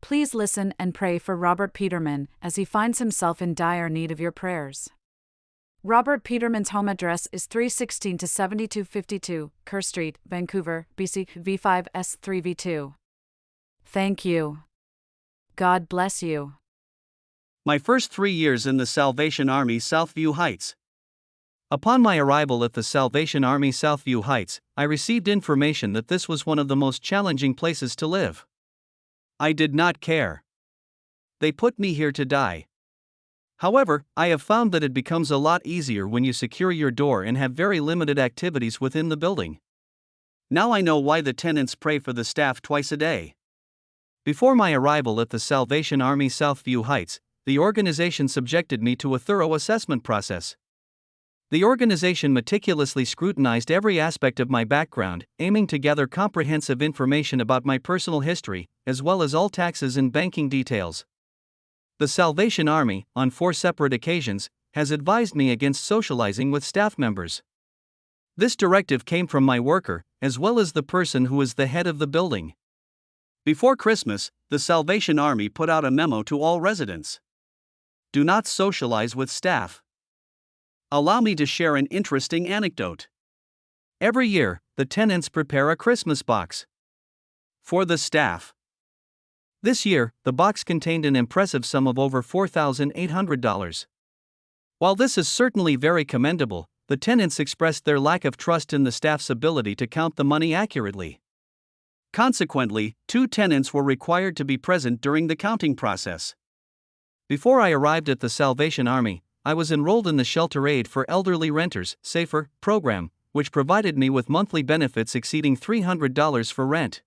Please listen and pray for Robert Peterman as he finds himself in dire need of your prayers. Robert Peterman's home address is 316 to 7252 Kerr Street, Vancouver, BC, V5S3V2. Thank you. God bless you. My first 3 years in the Salvation Army Southview Heights. Upon my arrival at the Salvation Army Southview Heights, I received information that this was one of the most challenging places to live. I did not care. They put me here to die. However, I have found that it becomes a lot easier when you secure your door and have very limited activities within the building. Now I know why the tenants pray for the staff twice a day. Before my arrival at the Salvation Army Southview Heights, the organization subjected me to a thorough assessment process. The organization meticulously scrutinized every aspect of my background, aiming to gather comprehensive information about my personal history, as well as all taxes and banking details. The Salvation Army, on 4 separate occasions, has advised me against socializing with staff members. This directive came from my worker, as well as the person who is the head of the building. Before Christmas, the Salvation Army put out a memo to all residents. Do not socialize with staff. Allow me to share an interesting anecdote. Every year, the tenants prepare a Christmas box for the staff. This year, the box contained an impressive sum of over $4,800. While this is certainly very commendable, the tenants expressed their lack of trust in the staff's ability to count the money accurately. Consequently, 2 tenants were required to be present during the counting process. Before I arrived at the Salvation Army, I was enrolled in the Shelter Aid for Elderly Renters (SAFER) program, which provided me with monthly benefits exceeding $300 for rent.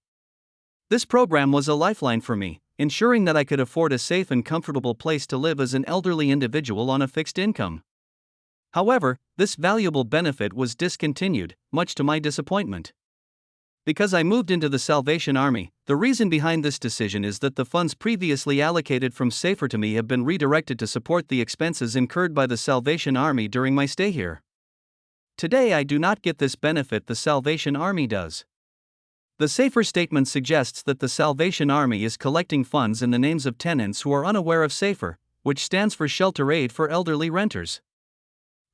This program was a lifeline for me, ensuring that I could afford a safe and comfortable place to live as an elderly individual on a fixed income. However, this valuable benefit was discontinued, much to my disappointment. Because I moved into the Salvation Army, the reason behind this decision is that the funds previously allocated from SAFER to me have been redirected to support the expenses incurred by the Salvation Army during my stay here. Today I do not get this benefit the Salvation Army does. The SAFER statement suggests that the Salvation Army is collecting funds in the names of tenants who are unaware of SAFER, which stands for Shelter Aid for Elderly Renters.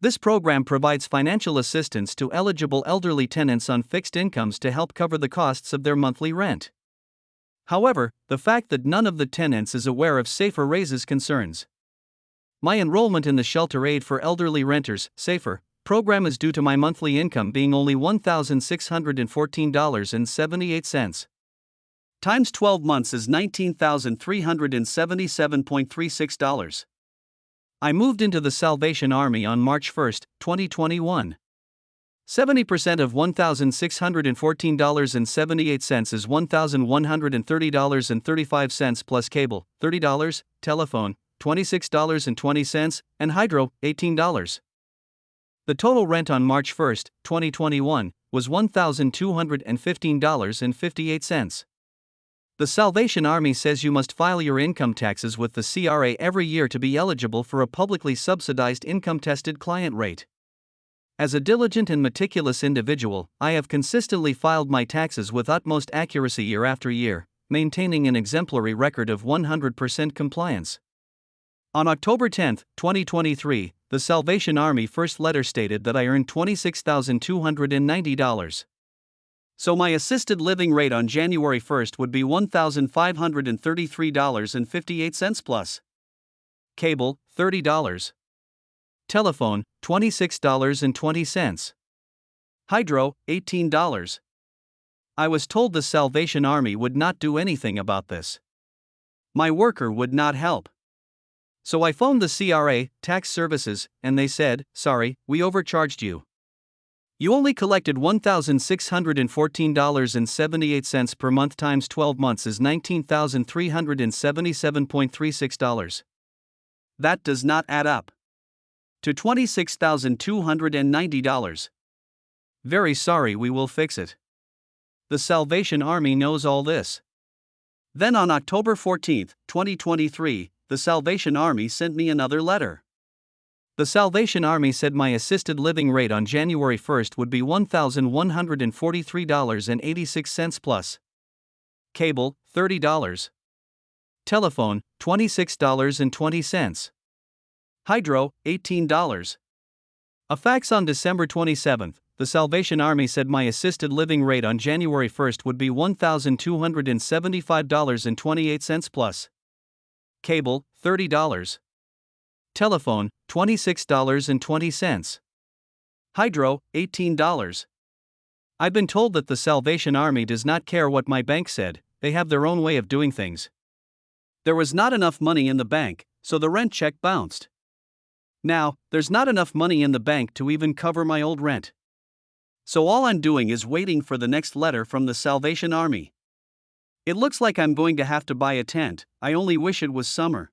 This program provides financial assistance to eligible elderly tenants on fixed incomes to help cover the costs of their monthly rent. However, the fact that none of the tenants is aware of SAFER raises concerns. My enrollment in the Shelter Aid for Elderly Renters (SAFER) program is due to my monthly income being only $1,614.78. Times 12 months is $19,377.36. I moved into the Salvation Army on March 1, 2021. 70% of $1,614.78 is $1,130.35 plus cable, $30, telephone, $26.20, and hydro, $18. The total rent on March 1, 2021, was $1,215.58. The Salvation Army says you must file your income taxes with the CRA every year to be eligible for a publicly subsidized income-tested client rate. As a diligent and meticulous individual, I have consistently filed my taxes with utmost accuracy year after year, maintaining an exemplary record of 100% compliance. On October 10, 2023, the Salvation Army first letter stated that I earned $26,290. So my assisted living rate on January 1st would be $1,533.58 plus cable, $30. Telephone, $26.20. Hydro, $18. I was told the Salvation Army would not do anything about this. My worker would not help. So I phoned the CRA, Tax Services, and they said, "Sorry, we overcharged you. You only collected $1,614.78 per month times 12 months is $19,377.36. That does not add up to $26,290. Very sorry, we will fix it." The Salvation Army knows all this. Then on October 14, 2023, the Salvation Army sent me another letter. The Salvation Army said my assisted living rate on January 1st would be $1,143.86 plus cable, $30. Telephone, $26.20. Hydro, $18. A fax on December 27th, the Salvation Army said my assisted living rate on January 1st would be $1,275.28 plus. Cable, $30. Telephone, $26.20. Hydro, $18. I've been told that the Salvation Army does not care what my bank said, they have their own way of doing things. There was not enough money in the bank, so the rent check bounced. Now, there's not enough money in the bank to even cover my old rent. So all I'm doing is waiting for the next letter from the Salvation Army. It looks like I'm going to have to buy a tent, I only wish it was summer.